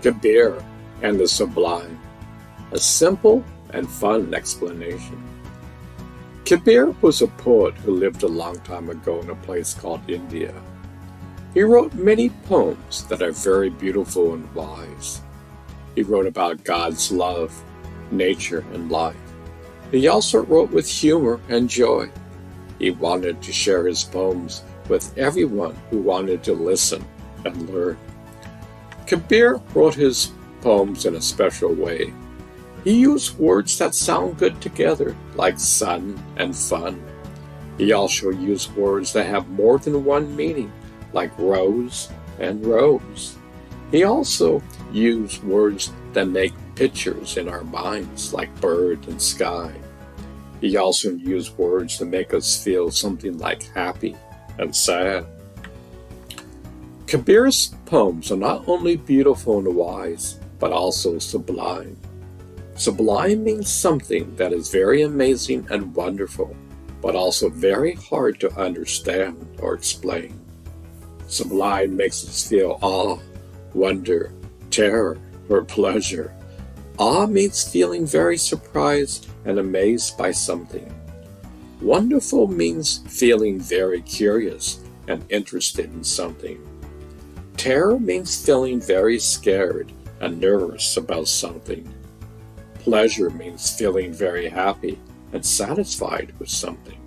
Kabir and the Sublime, a simple and fun explanation. Kabir was a poet who lived a long time ago in a place called India. He wrote many poems that are very beautiful and wise. He wrote about God's love, nature, and life. He also wrote with humor and joy. He wanted to share his poems with everyone who wanted to listen and learn. Kabir wrote his poems in a special way. He used words that sound good together, like sun and fun. He also used words that have more than one meaning, like rose and rose. He also used words that make pictures in our minds, like bird and sky. He also used words that make us feel something like happy and sad. Kabir's poems are not only beautiful and wise, but also sublime. Sublime means something that is very amazing and wonderful, but also very hard to understand or explain. Sublime makes us feel awe, wonder, terror, or pleasure. Awe means feeling very surprised and amazed by something. Wonderful means feeling very curious and interested in something. Terror means feeling very scared and nervous about something. Pleasure means feeling very happy and satisfied with something.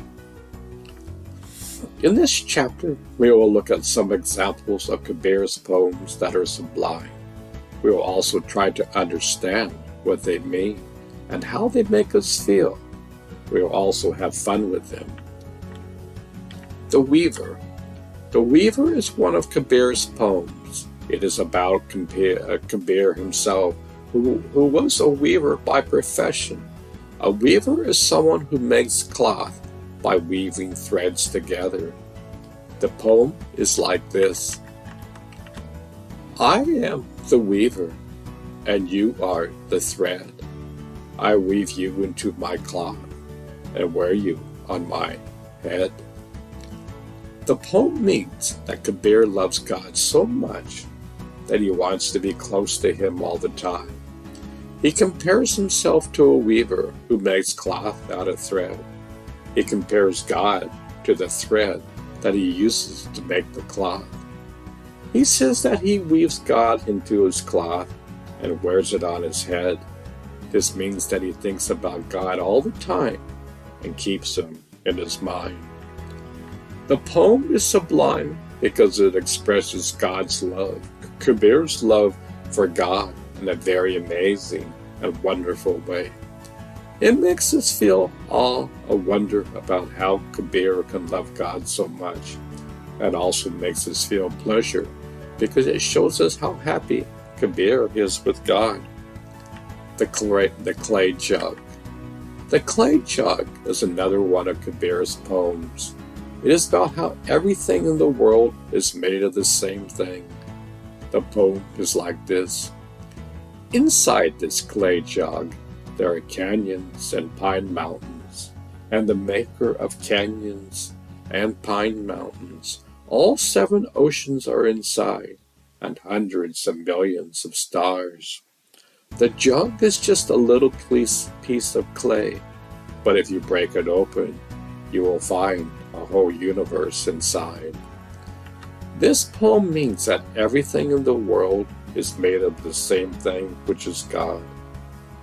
In this chapter, we will look at some examples of Kabir's poems that are sublime. We will also try to understand what they mean and how they make us feel. We will also have fun with them. The Weaver. The Weaver is one of Kabir's poems. It is about Kabir himself, who was a weaver by profession. A weaver is someone who makes cloth by weaving threads together. The poem is like this. I am the weaver, and you are the thread. I weave you into my cloth and wear you on my head. The poem means that Kabir loves God so much that he wants to be close to him all the time. He compares himself to a weaver who makes cloth out of thread. He compares God to the thread that he uses to make the cloth. He says that he weaves God into his cloth and wears it on his head. This means that he thinks about God all the time and keeps him in his mind. The poem is sublime because it expresses God's love, Kabir's love for God, in a very amazing and wonderful way. It makes us feel awe or wonder about how Kabir can love God so much. It also makes us feel pleasure because it shows us how happy Kabir is with God. The clay jug. The clay jug is another one of Kabir's poems. It is about how everything in the world is made of the same thing. The poem is like this. Inside this clay jug, there are canyons and pine mountains, and the maker of canyons and pine mountains. All 7 oceans are inside, and hundreds of millions of stars. The jug is just a little piece of clay, but if you break it open, you will find a whole universe inside. This poem means that everything in the world is made of the same thing, which is God.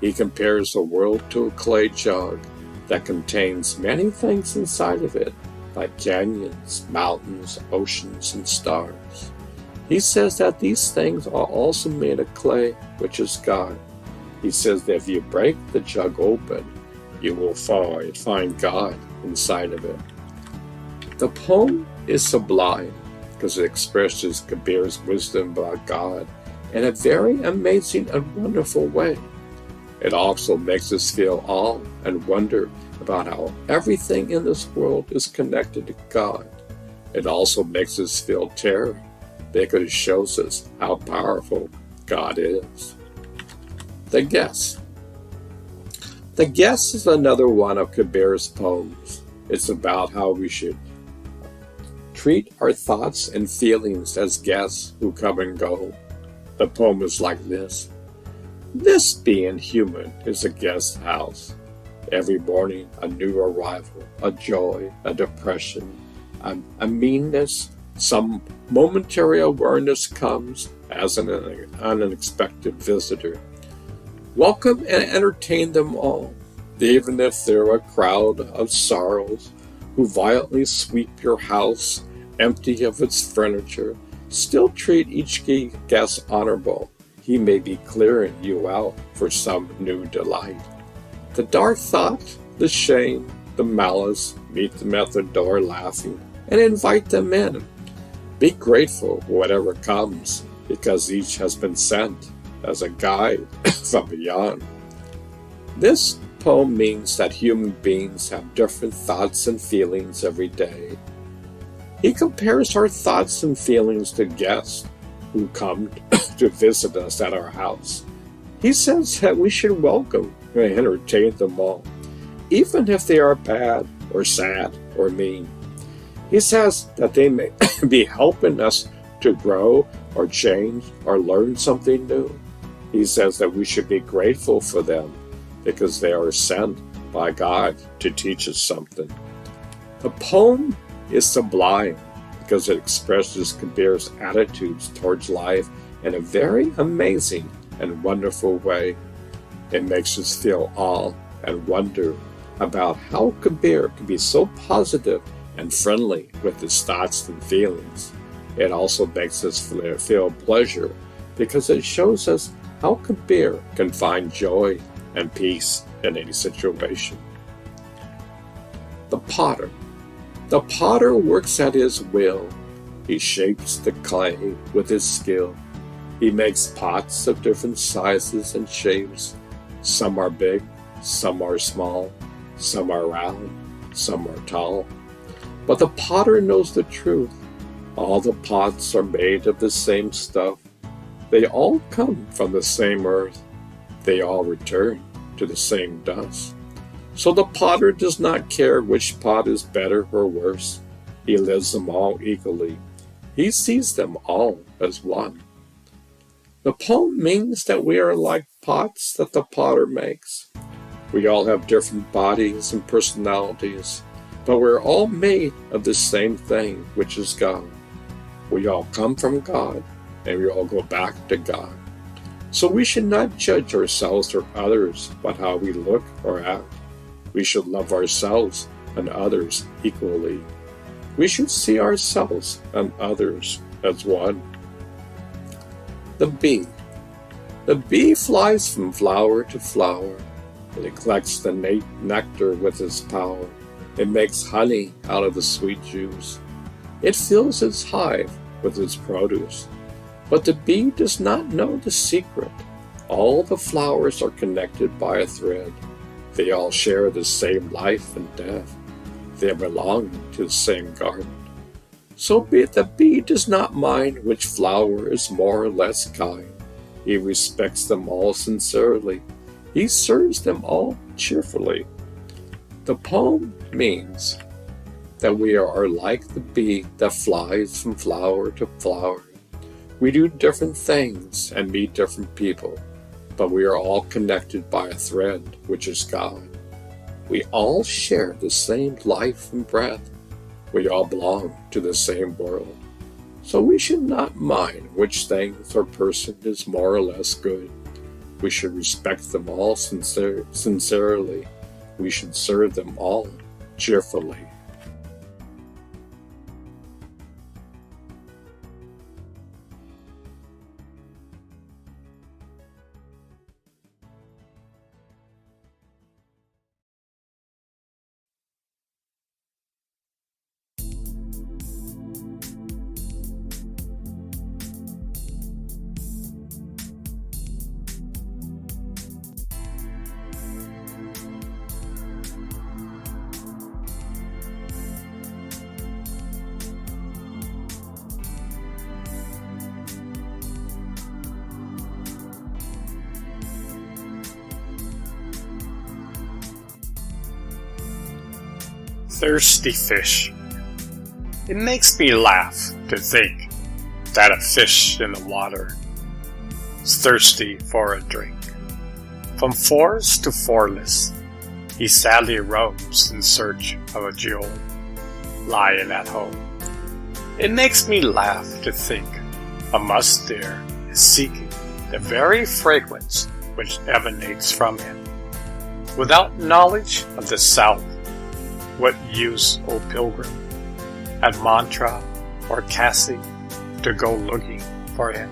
He compares the world to a clay jug that contains many things inside of it, like canyons, mountains, oceans, and stars. He says that these things are also made of clay, which is God. He says that if you break the jug open, you will find God inside of it. The poem is sublime because it expresses Kabir's wisdom about God in a very amazing and wonderful way. It also makes us feel awe and wonder about how everything in this world is connected to God. It also makes us feel terror because it shows us how powerful God is. The Guess. The Guess is another one of Kabir's poems. It's about how we should treat our thoughts and feelings as guests who come and go. The poem is like this. This being human is a guest house. Every morning a new arrival, a joy, a depression, a meanness, some momentary awareness comes as an unexpected visitor. Welcome and entertain them all, even if they're a crowd of sorrows who violently sweep your house empty of its furniture. Still treat each guest honorable. He may be clearing you out for some new delight. The dark thought, the shame, the malice, meet them at the door laughing and invite them in. Be grateful whatever comes, because each has been sent as a guide from beyond. This poem means that human beings have different thoughts and feelings every day. He compares our thoughts and feelings to guests who come to visit us at our house. He says that we should welcome and entertain them all, even if they are bad or sad or mean. He says that they may be helping us to grow or change or learn something new. He says that we should be grateful for them because they are sent by God to teach us something. The poem is sublime because it expresses Kabir's attitudes towards life in a very amazing and wonderful way. It makes us feel awe and wonder about how Kabir can be so positive and friendly with his thoughts and feelings. It also makes us feel pleasure because it shows us how Kabir can find joy and peace in any situation. The potter. The potter works at his will. He shapes the clay with his skill. He makes pots of different sizes and shapes. Some are big, some are small, some are round, some are tall. But the potter knows the truth. All the pots are made of the same stuff. They all come from the same earth. They all return to the same dust. So the potter does not care which pot is better or worse. He lives them all equally. He sees them all as one. The poem means that we are like pots that the potter makes. We all have different bodies and personalities, but we're all made of the same thing, which is God. We all come from God, and we all go back to God. So we should not judge ourselves or others by how we look or act. We should love ourselves and others equally. We should see ourselves and others as one. The bee. The bee flies from flower to flower. It collects the nectar with its power. It makes honey out of the sweet juice. It fills its hive with its produce. But the bee does not know the secret. All the flowers are connected by a thread. They all share the same life and death. They belong to the same garden. So the bee does not mind which flower is more or less kind. He respects them all sincerely. He serves them all cheerfully. The poem means that we are like the bee that flies from flower to flower. We do different things and meet different people, but we are all connected by a thread, which is God. We all share the same life and breath. We all belong to the same world. So we should not mind which things or person is more or less good. We should respect them all sincerely. We should serve them all cheerfully. Thirsty fish. It makes me laugh to think that a fish in the water thirsty for a drink. From forest to forest, he sadly roams in search of a jewel lying at home. It makes me laugh to think a musk deer is seeking the very fragrance which emanates from him. Without knowledge of the South, what use, O pilgrim, at Mantra or Cassie to go looking for him?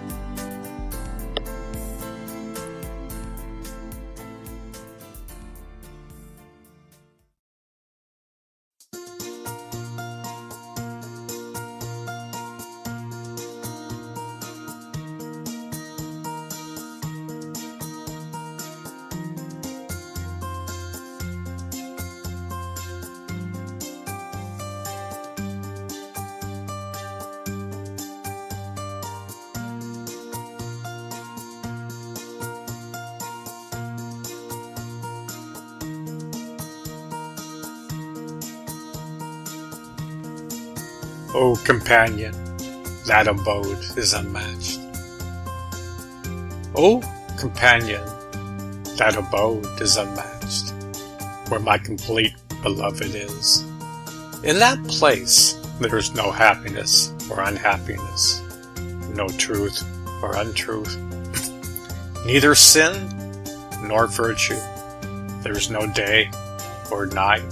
O companion, that abode is unmatched. O companion, that abode is unmatched, where my complete beloved is. In that place there is no happiness or unhappiness, no truth or untruth, neither sin nor virtue. There is no day or night,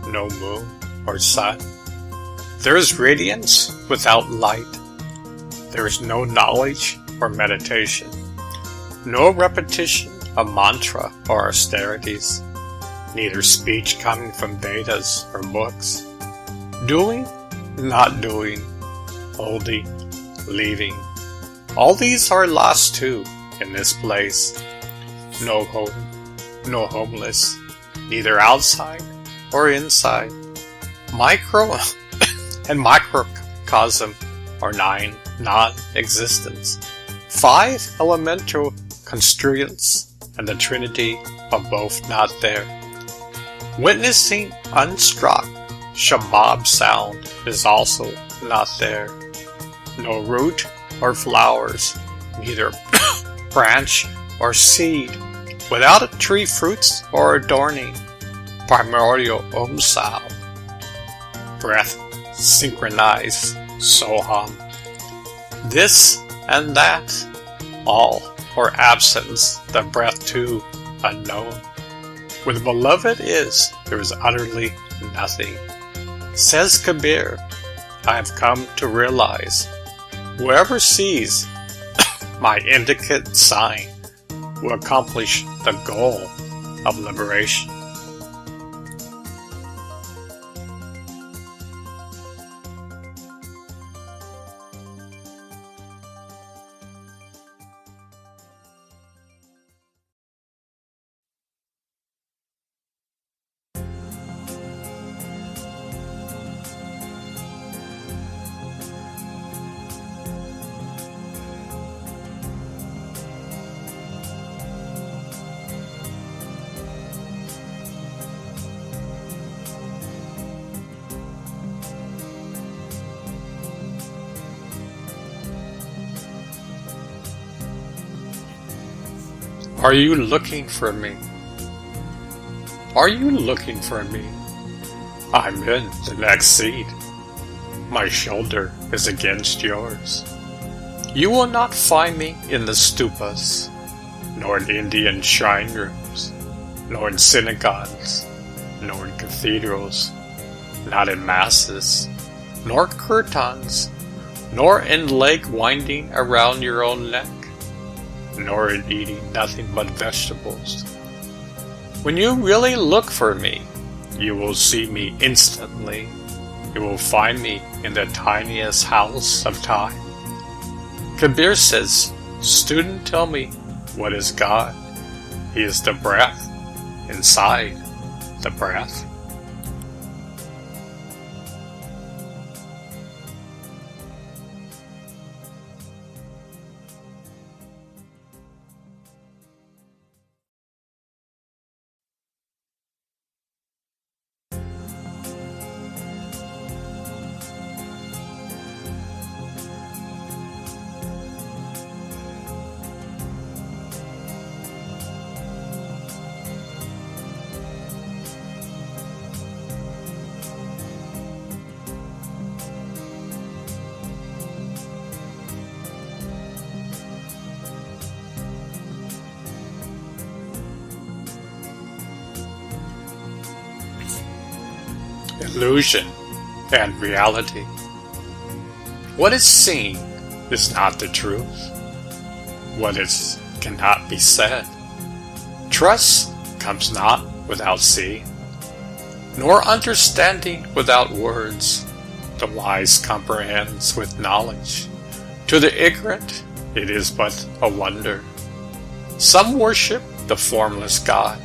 no moon or sun. There is radiance without light. There is no knowledge or meditation, no repetition of mantra or austerities, neither speech coming from Vedas or books. Doing, not doing, holding, leaving. All these are lost too in this place. No home, no homeless, neither outside or inside. Micro and microcosm are 9 non-existents, 5 elemental constituents, and the Trinity are both not there. Witnessing unstruck shabab sound is also not there. No root or flowers, neither branch or seed, without a tree fruits or adorning. Primordial Om sound. Breath synchronized Soham. This and that, all, or absence, the breath too, unknown. Where the beloved is, there is utterly nothing. Says Kabir, I have come to realize, whoever sees my indicate sign will accomplish the goal of liberation. Are you looking for me? Are you looking for me? I'm in the next seat. My shoulder is against yours. You will not find me in the stupas, nor in Indian shrine rooms, nor in synagogues, nor in cathedrals, not in masses, nor kirtans, nor in leg winding around your own neck, nor in eating nothing but vegetables. When you really look for me, you will see me instantly. You will find me in the tiniest house of time. Kabir says, student, tell me, what is God? He is the breath inside the breath. illusion and reality. What is seen is not the truth. What is cannot be said. Trust comes not without seeing, nor understanding without words. The wise comprehends with knowledge. To the ignorant it is but a wonder. Some worship the formless God.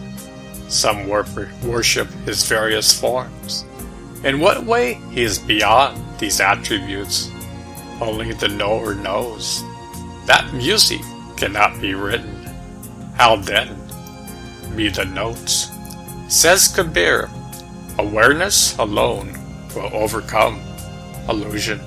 Some worship his various forms. In what way he is beyond these attributes, only the knower knows. That music cannot be written. How then be the notes? Says Kabir, awareness alone will overcome illusion.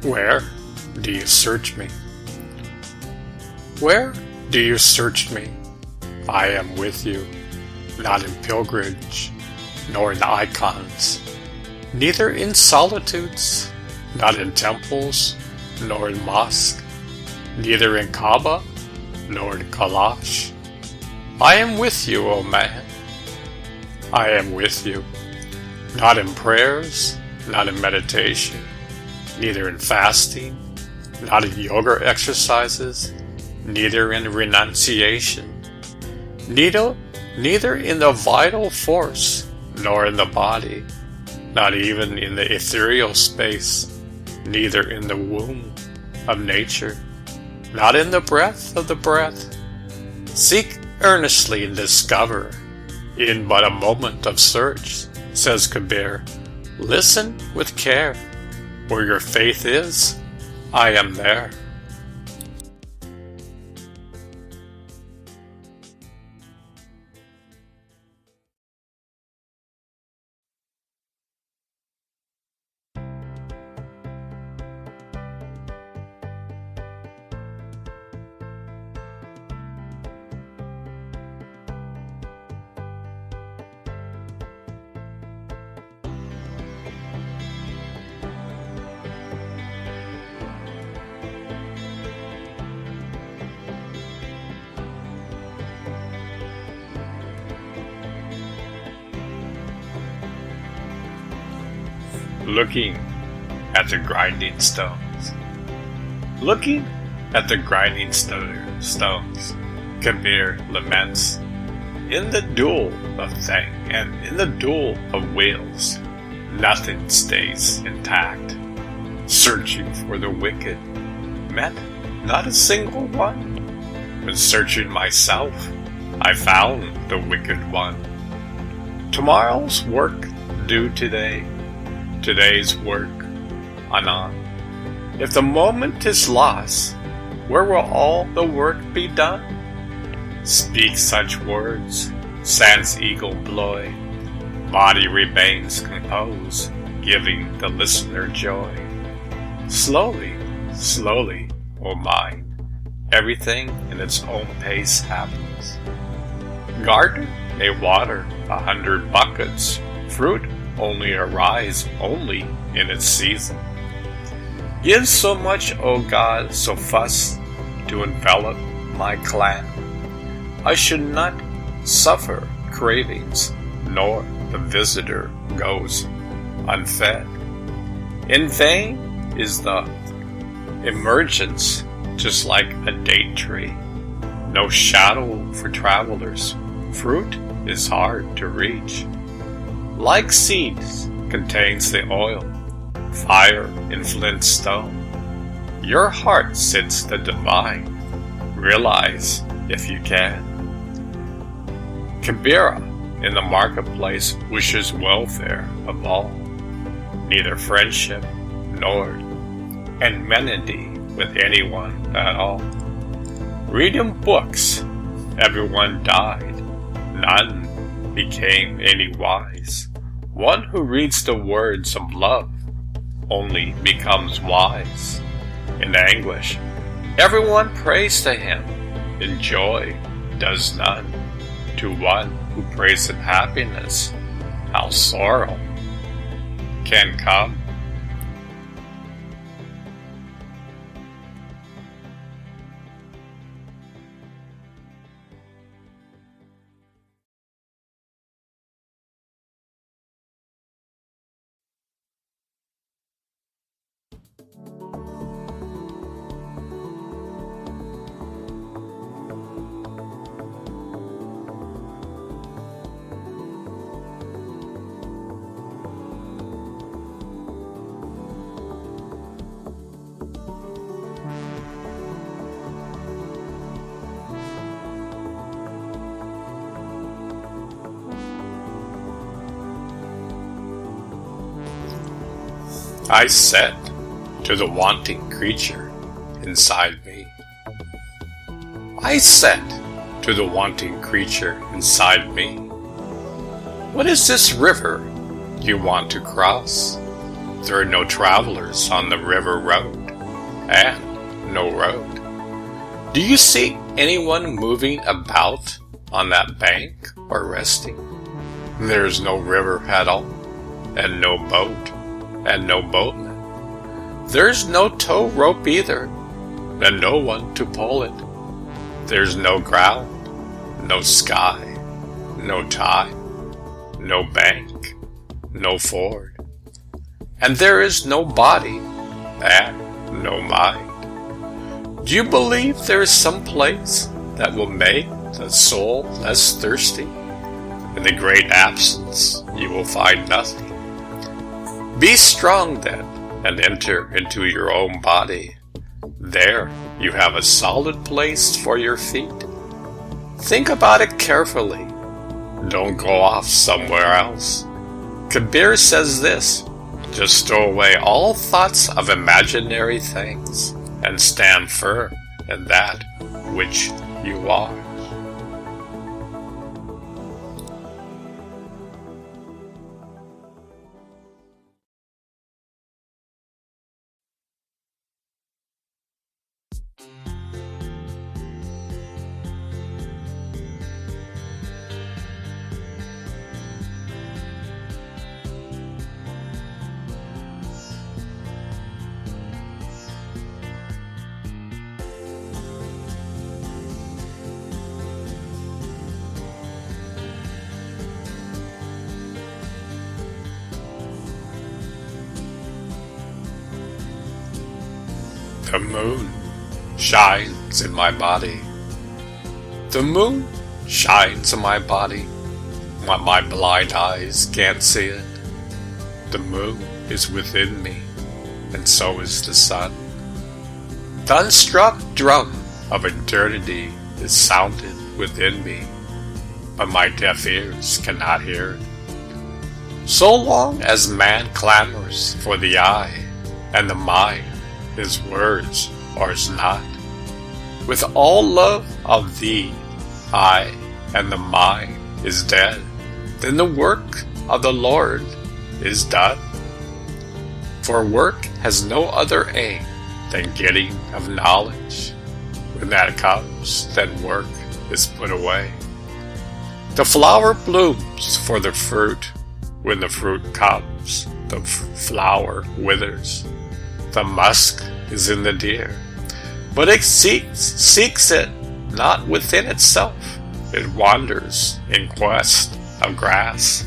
Where do you search me? Where do you search me? I am with you, not in pilgrimage, nor in icons, neither in solitudes, not in temples, nor in mosque, neither in Kaaba, nor in Kalash. I am with you, O man. I am with you, not in prayers, not in meditation, neither in fasting, not in yoga exercises, neither in renunciation, neither in the vital force, nor in the body, not even in the ethereal space, neither in the womb of nature, not in the breath of the breath. Seek earnestly and discover, in but a moment of search, says Kabir. Listen with care. Where your faith is, I am there. Looking at the grinding stones. Looking at the grinding stones, Kabir laments. In the duel of thing and in the duel of wheels, nothing stays intact. Searching for the wicked, met not a single one. When searching myself, I found the wicked one. Tomorrow's work due today, today's work anon. If the moment is lost, where will all the work be done? Speak such words, sans eagle bloy, body remains composed, giving the listener joy. Slowly, slowly, O mind, everything in its own pace happens. Garden may water 100 buckets, fruit only arise only in its season. Give so much, O God, so fuss to envelop my clan. I should not suffer cravings, nor the visitor goes unfed. In vain is the emergence, just like a date tree. No shadow for travelers. Fruit is hard to reach. Like seeds contains the oil, fire in flint stone. Your heart sits the divine. Realize if you can. Kabir in the marketplace wishes welfare of all. Neither friendship nor enmity with anyone at all. Reading books, everyone died. None became any wise. One who reads the words of love only becomes wise. In anguish, everyone prays to him. In joy, does none. To one who prays in happiness, how sorrow can come. I said to the wanting creature inside me, I said to the wanting creature inside me, what is this river you want to cross? There are no travelers on the river road, and no road. Do you see anyone moving about on that bank or resting? There is no river at all, and no boat, and no boatman. There's no tow rope either, and no one to pull it. There's no ground, no sky, no time, no bank, no ford. And there is no body, and no mind. Do you believe there is some place that will make the soul less thirsty? In the great absence you will find nothing. Be strong then, and enter into your own body. There you have a solid place for your feet. Think about it carefully. Don't go off somewhere else. Kabir says this, just throw away all thoughts of imaginary things, and stand firm in that which you are. The moon shines in my body. The moon shines in my body, but my blind eyes can't see it. The moon is within me, and so is the sun. The unstruck drum of eternity is sounded within me, but my deaf ears cannot hear it. So long as man clamors for the eye and the mind, his words are as naught. With all love of thee, I and the mind is dead, then the work of the Lord is done. For work has no other aim than getting of knowledge. When that comes, then work is put away. The flower blooms for the fruit. When the fruit comes, the flower withers. The musk is in the deer, but it seeks it not within itself. It wanders in quest of grass.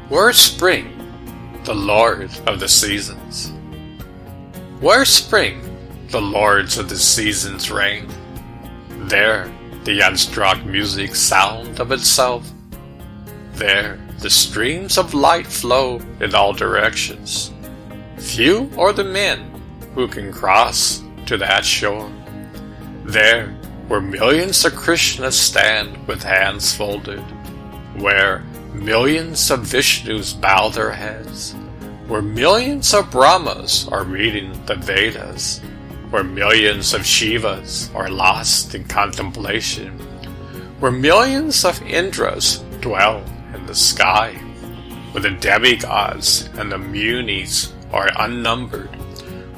Where Spring, the Lord of the Seasons. Where Spring, the Lords of the Seasons reign, there the unstruck music sound of itself. There the streams of light flow in all directions. Few are the men who can cross to that shore. There where millions of Krishnas stand with hands folded, where millions of Vishnus bow their heads, where millions of Brahmas are reading the Vedas, where millions of Shivas are lost in contemplation, where millions of Indras dwell in the sky, where the demigods and the munis are unnumbered,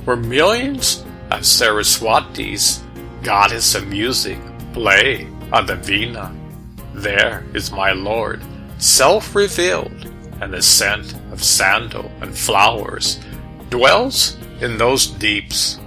where millions of Saraswatis, goddess of music, play on the veena. There is my Lord, self-revealed, and the scent of sandal and flowers dwells in those deeps